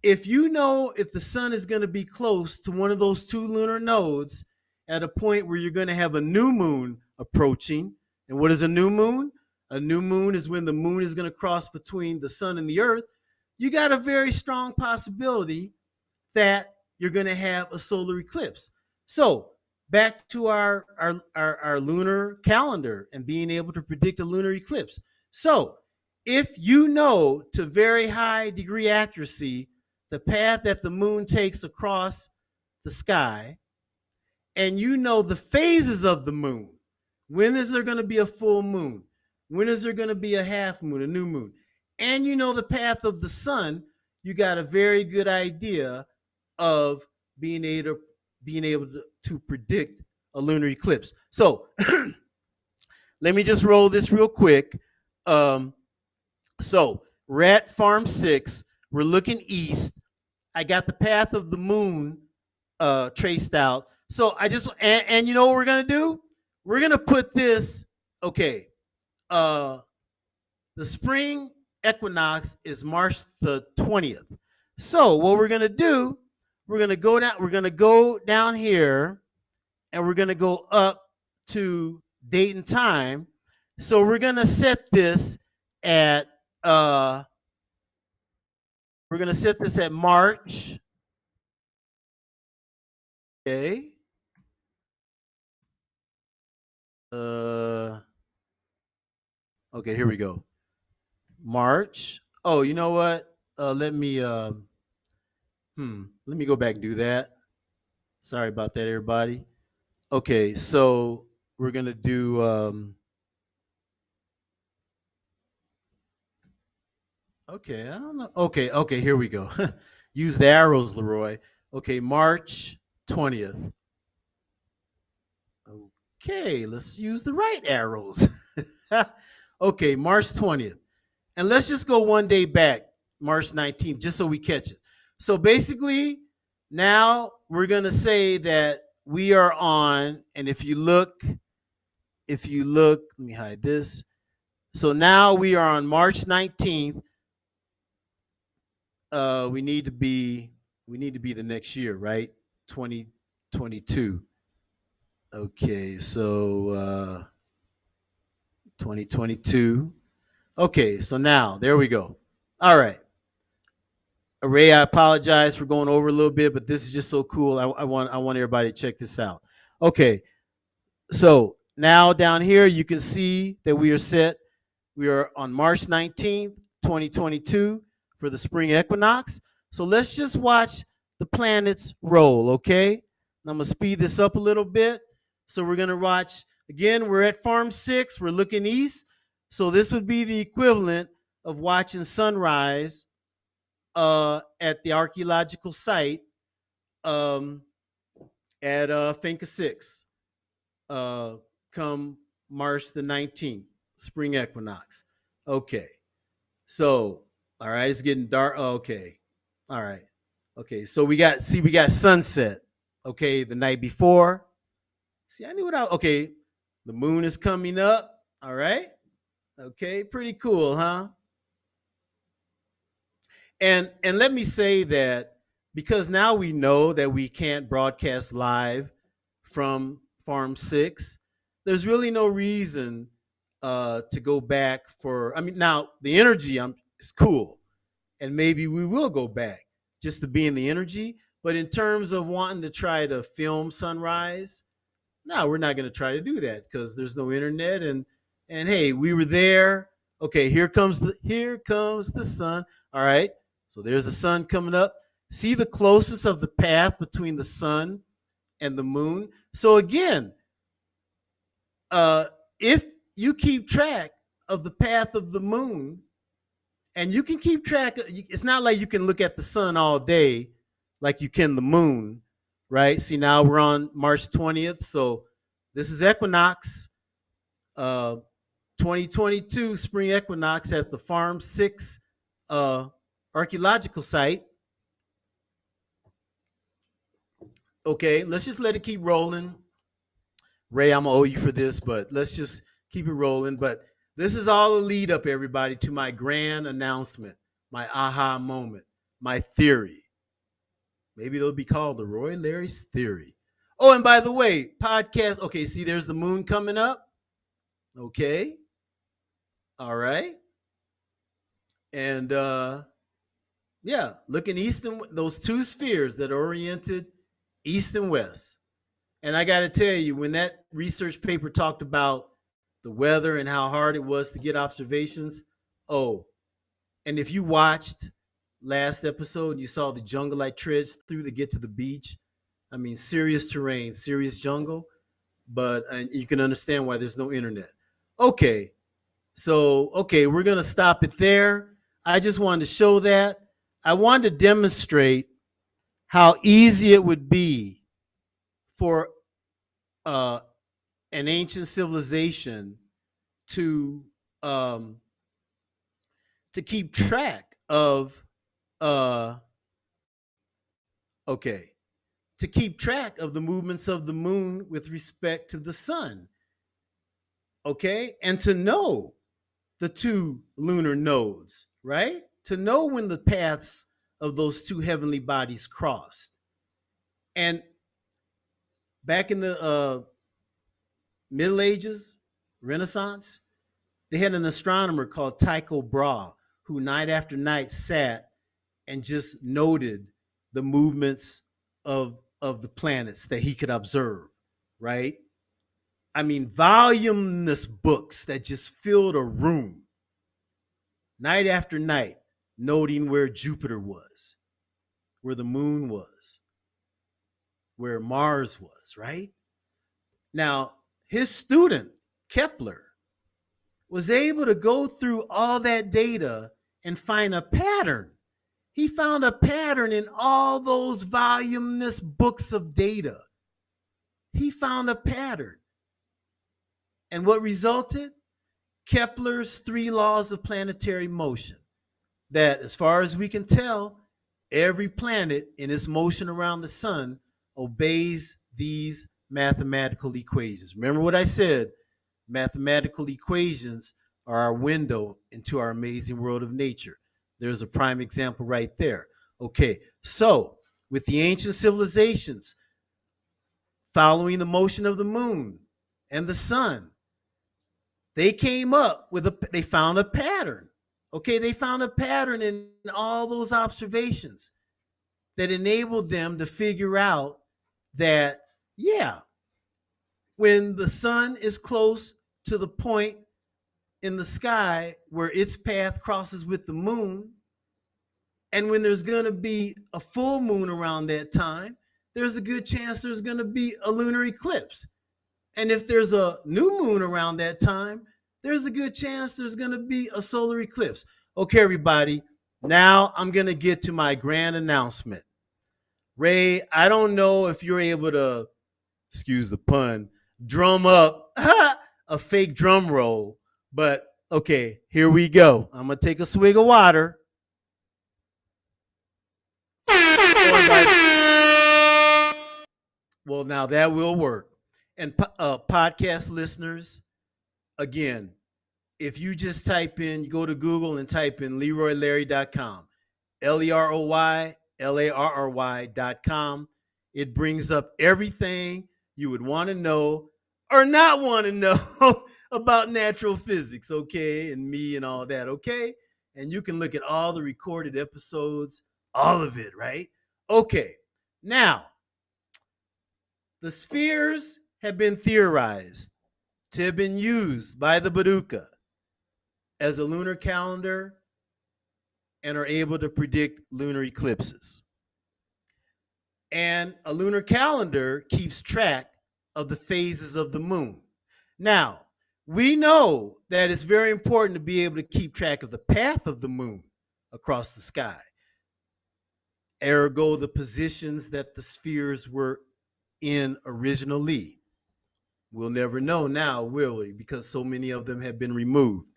if you know if the sun is going to be close to one of those 2 lunar nodes at a point where you're going to have a new moon approaching, and what is a new moon? A new moon is when the moon is going to cross between the sun and the Earth. You got a very strong possibility that you're going to have a solar eclipse. So back to our lunar calendar and being able to predict a lunar eclipse. So if you know to very high degree accuracy the path that the moon takes across the sky, and you know the phases of the moon, when is there going to be a full moon? When is there going to be a half moon, a new moon? And you know the path of the sun, you got a very good idea of being able to predict a lunar eclipse. So let me just roll this real quick. So we're at Farm 6. We're looking east. I got the path of the moon traced out. So and you know what we're going to do? We're going to put this, okay, the spring equinox is March the 20th. So what we're gonna do, we're gonna go down here and we're gonna go up to date and time. So we're gonna set this at uh we're gonna set this at March. Okay. Uh okay, here we go. March. Oh, you know what? Let me go back and do that. Sorry about that, everybody. Okay, so we're gonna do okay, I don't know. Okay, here we go. Use the arrows, Leroy. Okay, March 20th. Okay, let's use the right arrows. Okay, March 20th. And let's just go one day back, March 19th, just so we catch it. So basically, now we're gonna say that we are on, and if you look, let me hide this. So now we are on March 19th. We need to be the next year, right? 2022. Okay, so 2022. Okay, so now there we go. All right. Ray, I apologize for going over a little bit, but this is just so cool. I want everybody to check this out. Okay, so now down here you can see that we are set. We are on March 19th, 2022 for the spring equinox. So let's just watch the planets roll, okay? I'm gonna speed this up a little bit. So we're gonna watch again. We're at Farm 6. We're looking east. So this would be the equivalent of watching sunrise at the archaeological site um, at Finca 6 uh, come March the 19th, spring equinox. Okay. So, all right, it's getting dark. Oh, okay. All right. Okay. So we got sunset. Okay. The night before. See, I knew what okay. The moon is coming up. All right. Okay. Pretty cool, huh? And let me say that because now we know that we can't broadcast live from Farm 6, there's really no reason to go back for. I mean, now the energy is cool, and maybe we will go back just to be in the energy. But in terms of wanting to try to film sunrise, no, we're not going to try to do that because there's no internet. And hey, we were there. Okay, here comes the sun. All right, so there's the sun coming up. See the closest of the path between the sun and the moon. So again, if you keep track of the path of the moon, and you can keep track, it's not like you can look at the sun all day like you can the moon, right? See, now we're on March 20th, so this is equinox, uh, 2022 spring equinox at the Farm 6 archaeological site. Okay, let's just let it keep rolling. Ray, I'm gonna owe you for this, but let's just keep it rolling. But this is all a lead up, everybody, to my grand announcement, my aha moment, my theory. Maybe it'll be called the Roy Larry's theory. Oh, and by the way, podcast. Okay, see, there's the moon coming up. Okay, all right, and yeah, looking east and those two spheres that are oriented east and west. And I got to tell you, when that research paper talked about the weather and how hard it was to get observations, oh, and if you watched last episode and you saw the jungle I treads through to get to the beach, I mean, serious terrain, serious jungle, but and you can understand why there's no internet. Okay, so, okay, we're going to stop it there. I just wanted to show that. I wanted to demonstrate how easy it would be for uh, an ancient civilization to um, to keep track of uh, okay, to keep track of the movements of the moon with respect to the sun. Okay, and to know the two lunar nodes, right? To know when the paths of those two heavenly bodies crossed. And back in the Middle Ages, Renaissance, they had an astronomer called Tycho Brahe who night after night sat and just noted the movements of the planets that he could observe, right? I mean, voluminous books that just filled a room night after night, noting where Jupiter was, where the moon was, where Mars was, right? Now, his student, Kepler, was able to go through all that data and find a pattern. He found a pattern in all those voluminous books of data. He found a pattern. And what resulted? Kepler's three laws of planetary motion. That, as far as we can tell, every planet in its motion around the sun obeys these mathematical equations. Remember what I said? Mathematical equations are our window into our amazing world of nature. There's a prime example right there. Okay, so with the ancient civilizations following the motion of the moon and the sun, they came up with they found a pattern. Okay, they found a pattern in all those observations that enabled them to figure out that, yeah, when the sun is close to the point in the sky where its path crosses with the moon, and when there's going to be a full moon around that time, there's a good chance there's going to be a lunar eclipse. And if there's a new moon around that time, there's a good chance there's going to be a solar eclipse. Okay, everybody, now I'm going to get to my grand announcement. Ray, I don't know if you're able to, excuse the pun, drum up a fake drum roll, but okay, here we go. I'm going to take a swig of water. Well, now that will work. And podcast listeners, again, if you just type in, you go to Google and type in LeroyLarry.com, LeroyLarry.com, it brings up everything you would want to know or not want to know about natural physics, okay, and me and all that, okay? And you can look at all the recorded episodes, all of it, right? Okay, now, the spheres have been theorized to have been used by the Baduka as a lunar calendar and are able to predict lunar eclipses. And a lunar calendar keeps track of the phases of the moon. Now, we know that it's very important to be able to keep track of the path of the moon across the sky. Ergo, the positions that the spheres were in originally. We'll never know now, will we? Because so many of them have been removed.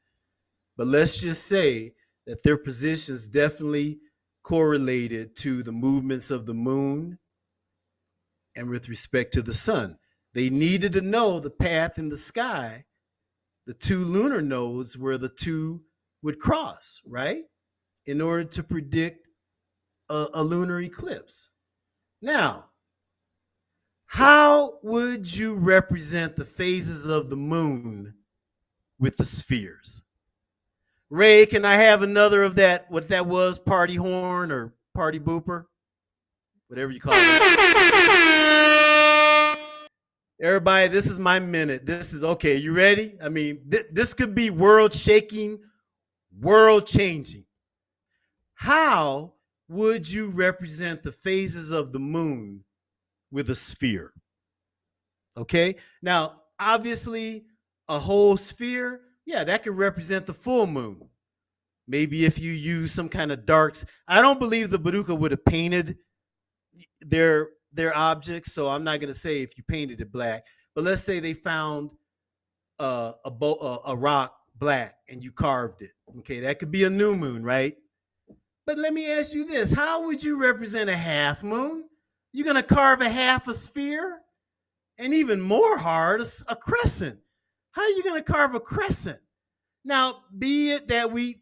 But let's just say that their positions definitely correlated to the movements of the moon and with respect to the sun. They needed to know the path in the sky, the two lunar nodes where the two would cross, right? In order to predict a lunar eclipse. Now, how would you represent the phases of the moon with the spheres? Ray, can I have another of that, what that was, party horn or party booper? Whatever you call it. Everybody, this is my minute. This is, okay, you ready? I mean, this could be world shaking, world changing. How would you represent the phases of the moon with a sphere? Okay, now obviously a whole sphere, yeah, that could represent the full moon. Maybe if you use some kind of darks, I don't believe the Baduka would have painted their objects, so I'm not going to say if you painted it black, but let's say they found a rock black and you carved it. Okay, that could be a new moon, right? But let me ask you this: how would you represent a half moon? You're going to carve a half a sphere? And even more hard, a crescent. How are you going to carve a crescent? Now, be it that we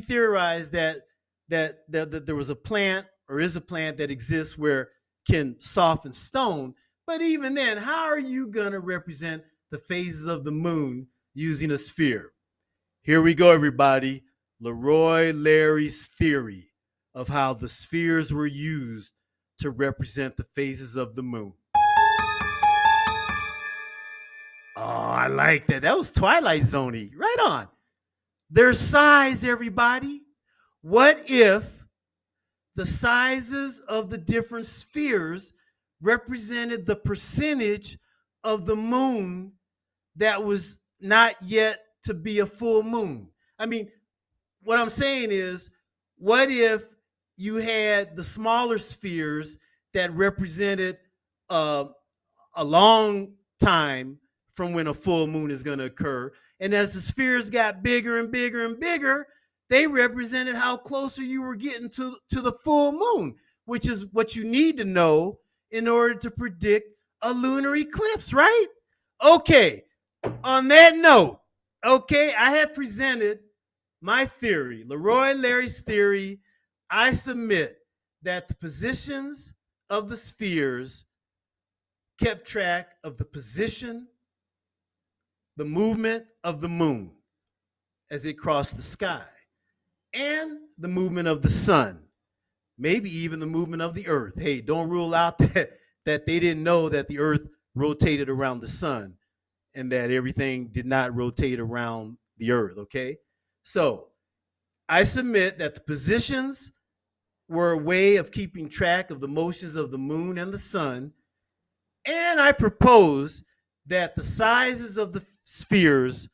theorize that there was a plant or is a plant that exists where can soften stone, but even then, how are you gonna represent the phases of the moon using a sphere? Here we go, everybody. Leroy Larry's theory of how the spheres were used to represent the phases of the moon. Oh, I like that. That was Twilight Zone-y. Right on. Their size, everybody. What if the sizes of the different spheres represented the percentage of the moon that was not yet to be a full moon? I mean, what I'm saying is, what if you had the smaller spheres that represented uh, a long time from when a full moon is going to occur? And as the spheres got bigger and bigger and bigger, they represented how closer you were getting to the full moon, which is what you need to know in order to predict a lunar eclipse, right? Okay, on that note, okay, I have presented my theory, Leroy Larry's theory. I submit that the positions of the spheres kept track of the position, the movement of the moon as it crossed the sky, and the movement of the sun, maybe even the movement of the earth. Hey, don't rule out that they didn't know that the earth rotated around the sun and that everything did not rotate around the earth, okay? So I submit that the positions were a way of keeping track of the motions of the moon and the sun. And I propose that the sizes of the spheres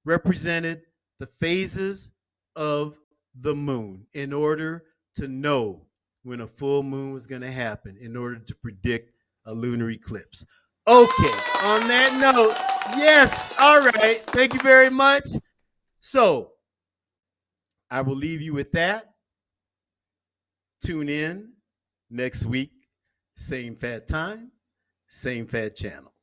represented the phases of the moon in order to know when a full moon was going to happen, in order to predict a lunar eclipse. Okay, on that note, yes, all right. Thank you very much. So I will leave you with that. Tune in next week, same fat time, same fat channel.